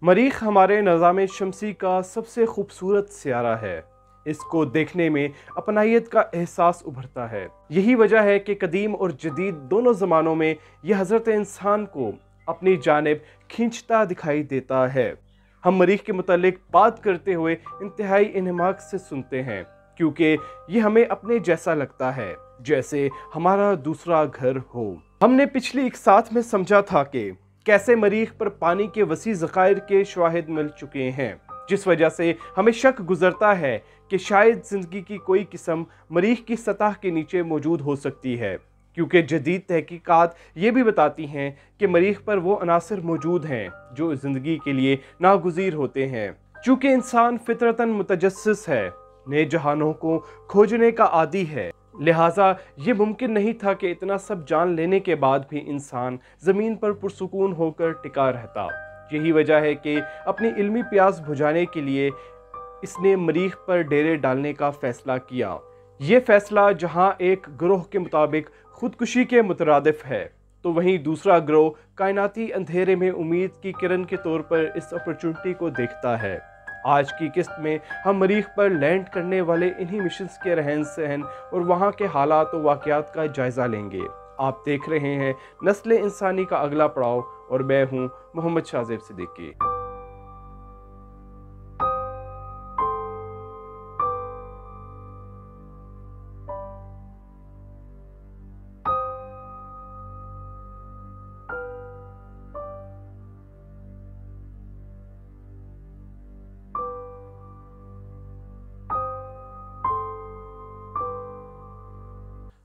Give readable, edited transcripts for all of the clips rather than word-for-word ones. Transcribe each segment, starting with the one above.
मरीख हमारे निज़ाम शमसी का सबसे खूबसूरत सियारा है। इसको देखने में अपनायत का एहसास उभरता है। यही वजह है कि कदीम और जदीद दोनों ज़मानों में यह हज़रत इंसान को अपनी जानिब खींचता दिखाई देता है। हम मरीख के मुतालिक बात करते हुए इंतहाई इन्हमाक से सुनते हैं, क्योंकि ये हमें अपने जैसा लगता है, जैसे हमारा दूसरा घर हो। हमने पिछली एक साथ में समझा था कि कैसे मरीख पर पानी के वसी ज़खायर के शवाहिद मिल चुके हैं, जिस वजह से हमें शक गुजरता है कि शायद ज़िंदगी की कोई किस्म मरीख की सतह के नीचे मौजूद हो सकती है, क्योंकि जदीद तहकीकात ये भी बताती हैं कि मरीख पर वो अनासर मौजूद हैं जो ज़िंदगी के लिए नागुज़ीर होते हैं। चूँकि इंसान फितरतन मुतजस्सिस है, नए जहानों को खोजने का आदी है, लिहाजा ये मुमकिन नहीं था कि इतना सब जान लेने के बाद भी इंसान ज़मीन पर पुरसुकून होकर टिका रहता। यही वजह है कि अपनी इल्मी प्यास बुझाने के लिए इसने मरीख पर डेरे डालने का फ़ैसला किया। ये फ़ैसला जहां एक ग्रोह के मुताबिक खुदकुशी के मुतरादिफ है, तो वहीं दूसरा ग्रोह कायनाती अंधेरे में उम्मीद की किरण के तौर पर इस अपॉर्चुनिटी को देखता है। आज की किस्त में हम मरीख पर लैंड करने वाले इन्हीं मिशंस के रहन सहन और वहाँ के हालात और वाक़यात का जायज़ा लेंगे। आप देख रहे हैं नस्ल इंसानी का अगला पड़ाव, और मैं हूँ मोहम्मद शाहज़ेब सिद्दीकी।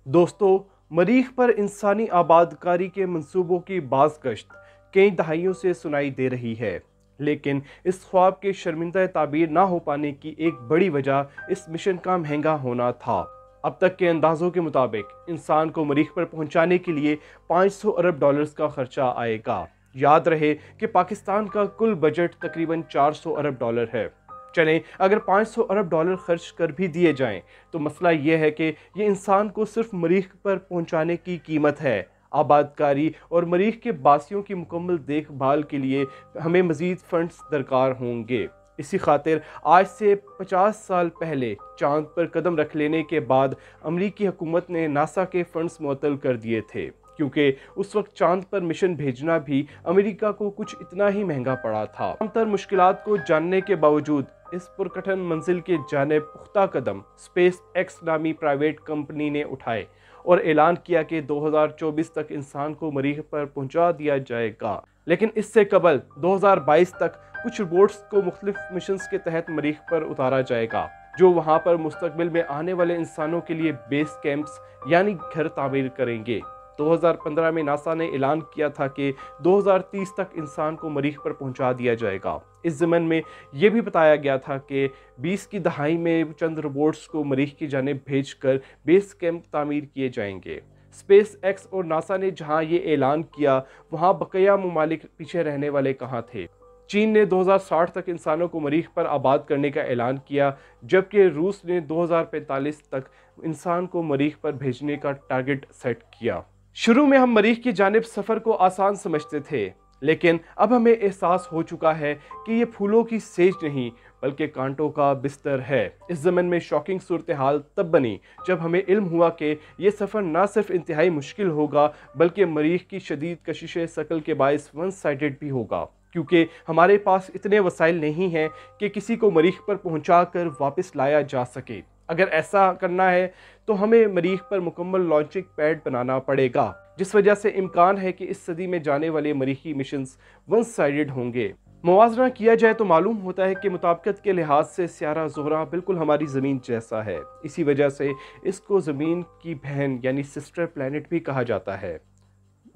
दोस्तों, मरीख पर इंसानी आबादकारी के मंसूबों की बाज़ गश्त कई दहाइयों से सुनाई दे रही है, लेकिन इस ख्वाब के शर्मिंदा ताबीर ना हो पाने की एक बड़ी वजह इस मिशन का महंगा होना था। अब तक के अंदाज़ों के मुताबिक इंसान को मरीख पर पहुंचाने के लिए 500 अरब डॉलर्स का खर्चा आएगा। याद रहे कि पाकिस्तान का कुल बजट तकरीबन 400 अरब डॉलर है। चलें, अगर 500 अरब डॉलर खर्च कर भी दिए जाएं, तो मसला यह है कि ये इंसान को सिर्फ मरीख पर पहुंचाने की कीमत है। आबादकारी और मरीख के बासियों की मुकम्मल देखभाल के लिए हमें मज़ीद फंड्स दरकार होंगे। इसी खातिर आज से 50 साल पहले चांद पर कदम रख लेने के बाद अमरीकी हुकूमत ने नासा के फंड्स मुअत्तल कर दिए थे, क्योंकि उस वक्त चांद पर मिशन भेजना भी अमेरिका को कुछ इतना ही महंगा पड़ा था। तमाम मुश्किलात को जानने के बावजूद इस पुरकठिन मंजिल के जानिब पुख्ता कदम स्पेस एक्स नामी प्राइवेट कंपनी ने उठाए और ऐलान किया कि 2024 तक इंसान को मरीख पर पहुंचा दिया जाएगा। लेकिन इससे कबल 2022 तक कुछ रोबोट्स को मुख्तलिफ मिशंस के तहत मरीख पर उतारा जाएगा, जो वहां पर मुस्तकबिल में आने वाले इंसानों के लिए बेस कैंप्स यानी घर तामीर करेंगे। 2015 में नासा ने ऐलान किया था कि 2030 तक इंसान को मरीख पर पहुंचा दिया जाएगा। इस ज़मन में यह भी बताया गया था कि 20 की दहाई में चंद रोबोट्स को मरीख की जानिब भेजकर बेस कैंप तामीर किए जाएंगे। स्पेस एक्स और नासा ने जहां ये ऐलान किया, वहां बकिया ममालिक पीछे रहने वाले कहाँ थे। चीन ने 2060 तक इंसानों को मरीख पर आबाद करने का ऐलान किया, जबकि रूस ने 2045 तक इंसान को मरीख पर भेजने का टारगेट सेट किया। शुरू में हम मरीख की जानिब सफ़र को आसान समझते थे, लेकिन अब हमें एहसास हो चुका है कि ये फूलों की सेज नहीं बल्कि कांटों का बिस्तर है। इस ज़मन में शॉकिंग सूरत हाल तब बनी जब हमें इल्म हुआ कि ये सफ़र ना सिर्फ इंतहाई मुश्किल होगा, बल्कि मरीख की शदीद कशिश शकल के बायस वन साइडेड भी होगा, क्योंकि हमारे पास इतने वसाइल नहीं हैं कि किसी को मरीख पर पहुँचा कर वापस लाया जा सके। अगर ऐसा करना है तो हमें मरीख पर मुकम्मल लॉन्चिंग पैड बनाना पड़ेगा, जिस वजह से इम्कान है कि इस सदी में जाने वाले मरीखी मिशंस वन साइडेड होंगे। मुआवजा किया जाए तो मालूम होता है कि मुताबिकत के लिहाज से सियारा ज़ोहरा बिल्कुल हमारी ज़मीन जैसा है। इसी वजह से इसको ज़मीन की बहन यानी सिस्टर प्लैनेट भी कहा जाता है।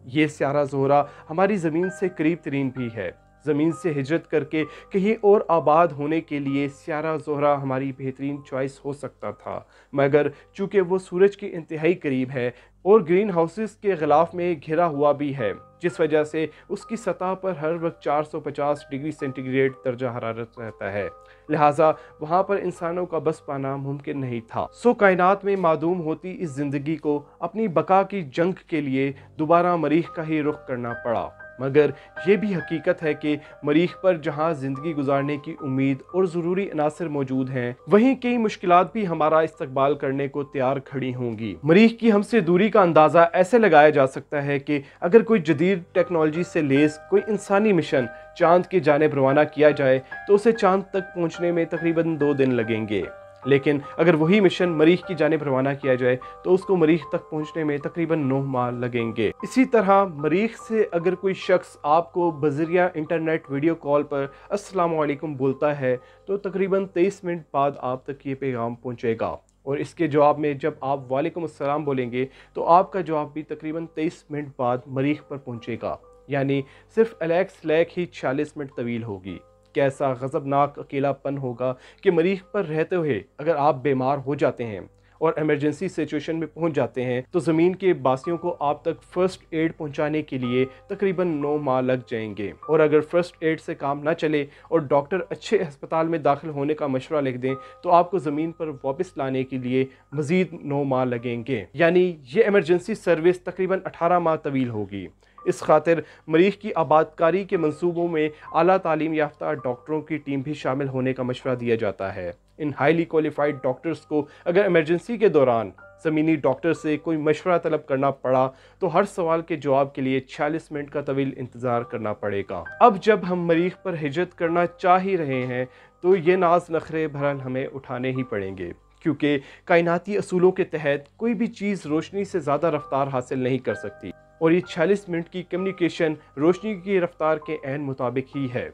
ये सियारा ज़ोहरा हमारी ज़मीन से करीब तरीन भी है। ज़मीन से हिजरत करके कहीं और आबाद होने के लिए सियारा ज़ोहरा हमारी बेहतरीन चॉइस हो सकता था, मगर चूँकि वो सूरज के इंतहाई करीब है और ग्रीन हाउसेस के गिलाफ में घिरा हुआ भी है, जिस वजह से उसकी सतह पर हर वक्त 450 डिग्री सेंटीग्रेड दर्जा हरारत रहता है। लिहाजा वहाँ पर इंसानों का बस पाना मुमकिन नहीं था। कायनात में मादूम होती इस ज़िंदगी को अपनी बका की जंग के लिए दोबारा मरीख का ही रुख करना पड़ा। मगर ये भी हकीकत है कि मरीख पर जहाँ ज़िंदगी गुजारने की उम्मीद और ज़रूरी अनासर मौजूद हैं, वहीं कई मुश्किलात भी हमारा इस्तकबाल करने को तैयार खड़ी होंगी। मरीख की हमसे दूरी का अंदाज़ा ऐसे लगाया जा सकता है कि अगर कोई जदीद टेक्नोलॉजी से लेस कोई इंसानी मिशन चांद की जानिब रवाना किया जाए तो उसे चांद तक पहुँचने में तकरीबन 2 दिन लगेंगे, लेकिन अगर वही मिशन मरीख की जानिब रवाना किया जाए तो उसको मरीख तक पहुंचने में तकरीबन 9 माह लगेंगे। इसी तरह मरीख से अगर कोई शख्स आपको बज़रिया इंटरनेट वीडियो कॉल पर अस्सलाम वालेकुम बोलता है तो तकरीबन 23 मिनट बाद आप तक ये पैगाम पहुंचेगा, और इसके जवाब में जब आप वालेकुम अस्सलाम बोलेंगे तो आपका जवाब भी तकरीबन 23 मिनट बाद मरीख पर पहुंचेगा, यानी सिर्फ एलेक्स लैक ही 46 मिनट तवील होगी। कैसा गज़बनाक अकेलापन होगा कि मरीख पर रहते हुए अगर आप बीमार हो जाते हैं और इमरजेंसी सिचुएशन में पहुंच जाते हैं तो ज़मीन के बासियों को आप तक फ़र्स्ट एड पहुंचाने के लिए तकरीबन 9 माह लग जाएंगे, और अगर फ़र्स्ट एड से काम ना चले और डॉक्टर अच्छे अस्पताल में दाखिल होने का मशवरा लिख दें तो आपको ज़मीन पर वापस लाने के लिए मज़ीद 9 माह लगेंगे, यानी ये इमरजेंसी सर्विस तकरीबन 18 माह तवील होगी। इस खातिर मरीख की आबादकारी के मंसूबों में आला तालीम याफ्ता डॉक्टरों की टीम भी शामिल होने का मशवरा दिया जाता है। इन हाईली क्वालिफाइड डॉक्टर्स को अगर इमरजेंसी के दौरान ज़मीनी डॉक्टर से कोई मशवरा तलब करना पड़ा तो हर सवाल के जवाब के लिए 46 मिनट का तवील इंतज़ार करना पड़ेगा। अब जब हम मरीख पर हिजरत करना चाह ही रहे हैं तो ये नाज नखरे बहरहाल हमें उठाने ही पड़ेंगे, क्योंकि कायनाती असूलों के तहत कोई भी चीज़ रोशनी से ज़्यादा रफ्तार हासिल नहीं कर सकती, और ये 46 मिनट की कम्युनिकेशन रोशनी की रफ्तार के ऐन मुताबिक ही है।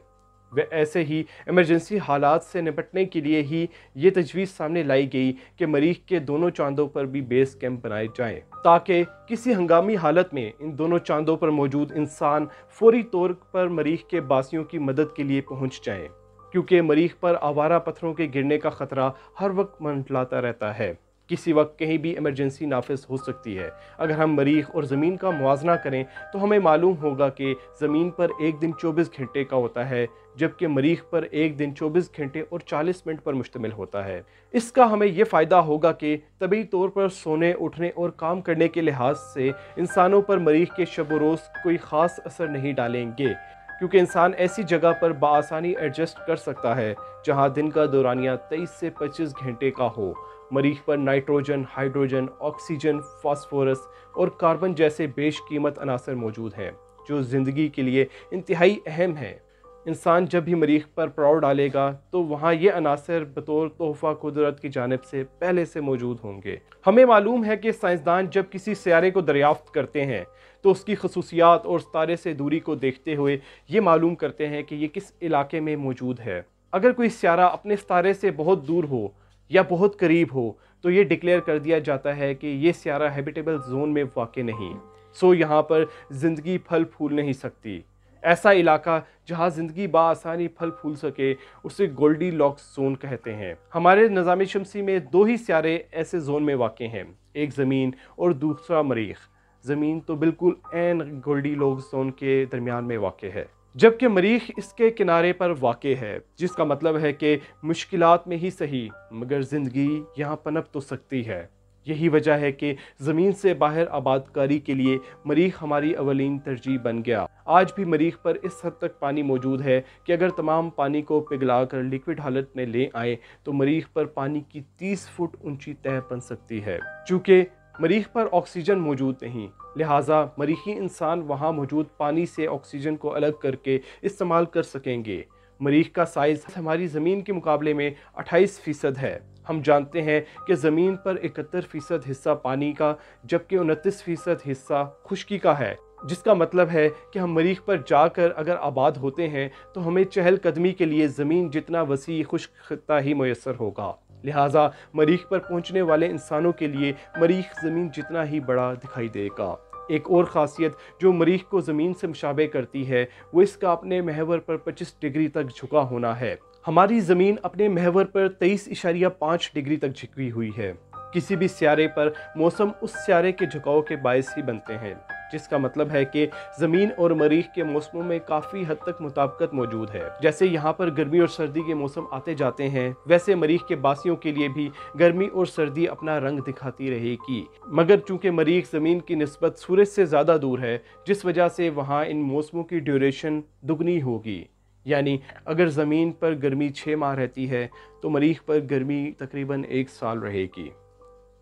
व ऐसे ही इमरजेंसी हालात से निपटने के लिए ही ये तजवीज़ सामने लाई गई कि मरीख के दोनों चांदों पर भी बेस कैंप बनाए जाएं, ताकि किसी हंगामी हालत में इन दोनों चांदों पर मौजूद इंसान फौरी तौर पर मरीख के बासियों की मदद के लिए पहुँच जाएँ, क्योंकि मरीख पर आवारा पत्थरों के गिरने का ख़तरा हर वक्त मंडलाता रहता है। किसी वक्त कहीं भी इमरजेंसी नाफिज हो सकती है। अगर हम मरीख और ज़मीन का मुआवजना करें तो हमें मालूम होगा कि ज़मीन पर एक दिन 24 घंटे का होता है, जबकि मरीख पर एक दिन 24 घंटे और 40 मिनट पर मुश्तमिल होता है। इसका हमें यह फ़ायदा होगा कि तबी तौर पर सोने उठने और काम करने के लिहाज से इंसानों पर मरीख के शब रोज़ कोई ख़ास असर नहीं डालेंगे, क्योंकि इंसान ऐसी जगह पर बआसानी एडजस्ट कर सकता है जहाँ दिन का दौरानिया 23 से 25 घंटे का हो। मरीख पर नाइट्रोजन, हाइड्रोजन, ऑक्सीजन, फास्फोरस और कार्बन जैसे बेशकीमत अनासर मौजूद हैं जो ज़िंदगी के लिए इंतहाई अहम हैं। इंसान जब भी मरीख पर पड़ाव डालेगा तो वहाँ ये अनासर बतौर तोहफ़ा कुदरत की जानिब से पहले से मौजूद होंगे। हमें मालूम है कि साइंसदान जब किसी सियारे को दरियाफ्त करते हैं तो उसकी खसूसियात और तारे से दूरी को देखते हुए ये मालूम करते हैं कि ये किस इलाके में मौजूद है। अगर कोई सियारा अपने तारे से बहुत दूर हो या बहुत करीब हो तो ये डिक्लेयर कर दिया जाता है कि ये सियारा हैबिटेबल जोन में वाक़ नहीं, सो यहाँ पर ज़िंदगी फल फूल नहीं सकती। ऐसा इलाका जहाँ ज़िंदगी बाआसानी फल फूल सके उसे गोल्डी लॉक्स जोन कहते हैं। हमारे निज़ाम शमसी में 2 ही सियारे ऐसे जोन में वाक़ हैं, एक ज़मीन और दूसरा मरीख। ज़मीन तो बिल्कुल ऐन गोल्डी लॉक्स जोन के दरमियान में वाक़ है, जबकि मरीख इसके किनारे पर वाक़ है, जिसका मतलब है कि मुश्किलात में ही सही मगर ज़िंदगी यहाँ पनप तो सकती है। यही वजह है कि ज़मीन से बाहर आबादकारी के लिए मरीख हमारी अवलीन तरजीह बन गया। आज भी मरीख पर इस हद तक पानी मौजूद है कि अगर तमाम पानी को पिघला कर लिक्विड हालत में ले आए तो मरीख पर पानी की 30 फुट ऊंची तह बन सकती है। चूँकि मरीख पर ऑक्सीजन मौजूद नहीं, लिहाजा मरीखी इंसान वहाँ मौजूद पानी से ऑक्सीजन को अलग करके इस्तेमाल कर सकेंगे। मरीख का साइज़ हमारी ज़मीन के मुकाबले में 28% है। हम जानते हैं कि ज़मीन पर 71% हिस्सा पानी का जबकि 29% हिस्सा खुश्की का है, जिसका मतलब है कि हम मरीख पर जाकर अगर आबाद होते हैं तो हमें चहलकदमी के लिए ज़मीन जितना वसी खुश्क खित्ता ही मैसर होगा। लिहाजा मरीख पर पहुंचने वाले इंसानों के लिए मरीख ज़मीन जितना ही बड़ा दिखाई देगा। एक और ख़ासियत जो मरीख को ज़मीन से मुशाबे करती है वो इसका अपने महवर पर 25 डिग्री तक झुका होना है। हमारी ज़मीन अपने महवर पर 23.5 डिग्री तक झुकी हुई है। किसी भी सियारे पर मौसम उस सियारे के झुकाव के बायस ही बनते हैं। جس کا مطلب ہے کہ زمین اور مریخ کے موسموں میں کافی حد تک مطابقت موجود ہے۔ جیسے یہاں پر گرمی اور سردی کے موسم آتے جاتے ہیں، ویسے مریخ کے باسیوں کے لیے بھی گرمی اور سردی اپنا رنگ دکھاتی رہے گی، مگر چونکہ مریخ زمین کی نسبت سورج سے زیادہ دور ہے، جس وجہ سے وہاں ان موسموں کی ڈیوریشن دگنی ہوگی۔ یعنی اگر زمین پر گرمی 6 ماہ رہتی ہے تو مریخ پر گرمی تقریباً 1 سال رہے گی،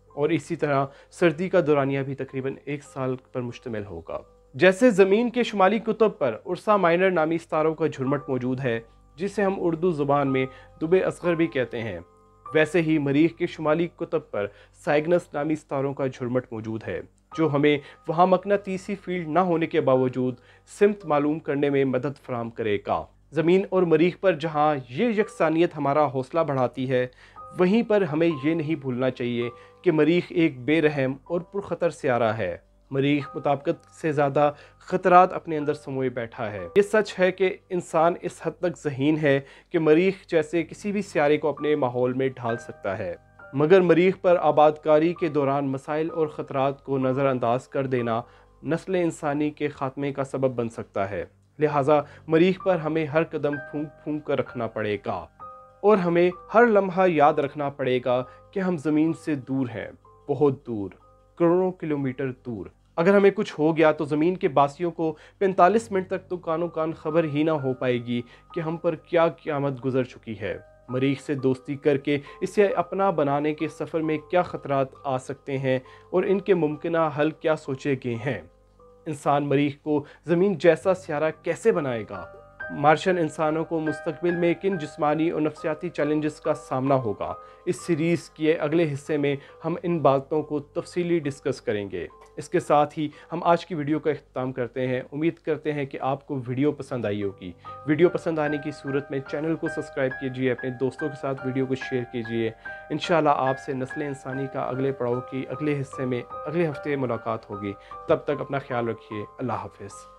اور اسی طرح سردی کا دورانیہ بھی تقریباً 1 سال پر مشتمل ہوگا۔ جیسے زمین کے شمالی قطب پر عرصہ مائنر نامی ستاروں کا جھرمٹ موجود ہے، جسے ہم اردو زبان میں دب اصغر بھی کہتے ہیں، ویسے ہی مریخ کے شمالی قطب پر سائگنس نامی ستاروں کا جھرمٹ موجود ہے، جو ہمیں وہاں مقناطیسی فیلڈ نہ ہونے کے باوجود سمت معلوم کرنے میں مدد فراہم کرے گا۔ زمین اور مریخ پر جہاں یہ یکسانیت ہمارا حوصلہ بڑھاتی ہے، وہیں پر ہمیں یہ نہیں بھولنا چاہیے کہ مریخ ایک بے رحم اور پرخطر سیارہ ہے۔ مریخ مطابقت سے زیادہ خطرات اپنے اندر سموئے بیٹھا ہے۔ یہ سچ ہے کہ انسان اس حد تک ذہین ہے کہ مریخ جیسے کسی بھی سیارے کو اپنے ماحول میں ڈھال سکتا ہے، مگر مریخ پر آبادکاری کے دوران مسائل اور خطرات کو نظر انداز کر دینا نسل انسانی کے خاتمے کا سبب بن سکتا ہے۔ لہٰذا مریخ پر ہمیں ہر قدم پھونک پھونک کر رکھنا پڑے گا، اور ہمیں ہر لمحہ یاد رکھنا پڑے گا کہ ہم زمین سے دور ہیں، بہت دور، کروڑوں کلومیٹر دور۔ اگر ہمیں کچھ ہو گیا تو زمین کے باسیوں کو 45 منٹ تک تو کانوں کان خبر ہی نہ ہو پائے گی کہ ہم پر کیا قیامت گزر چکی ہے۔ مریخ سے دوستی کر کے اسے اپنا بنانے کے سفر میں کیا خطرات آ سکتے ہیں اور ان کے ممکنہ حل کیا سوچے گئے ہیں۔ انسان مریخ کو زمین جیسا سیارہ کیسے بنائے گا؟ مارشین انسانوں کو مستقبل میں کن جسمانی اور نفسیاتی چیلنجز کا سامنا ہوگا؟ اس سیریز کے اگلے حصے میں ہم ان باتوں کو تفصیلی ڈسکس کریں گے۔ اس کے ساتھ ہی ہم آج کی ویڈیو کا اختتام کرتے ہیں۔ امید کرتے ہیں کہ آپ کو ویڈیو پسند آئی ہوگی۔ ویڈیو پسند آنے کی صورت میں چینل کو سبسکرائب کیجئے، اپنے دوستوں کے ساتھ ویڈیو کو شیئر کیجئے۔ انشاءاللہ آپ سے نسل انسانی کا اگلے پڑاؤ کی اگلے حصے میں اگلے ہفتے ملاقات ہوگی۔ تب تک اپنا خیال رکھیے۔ اللہ حافظ۔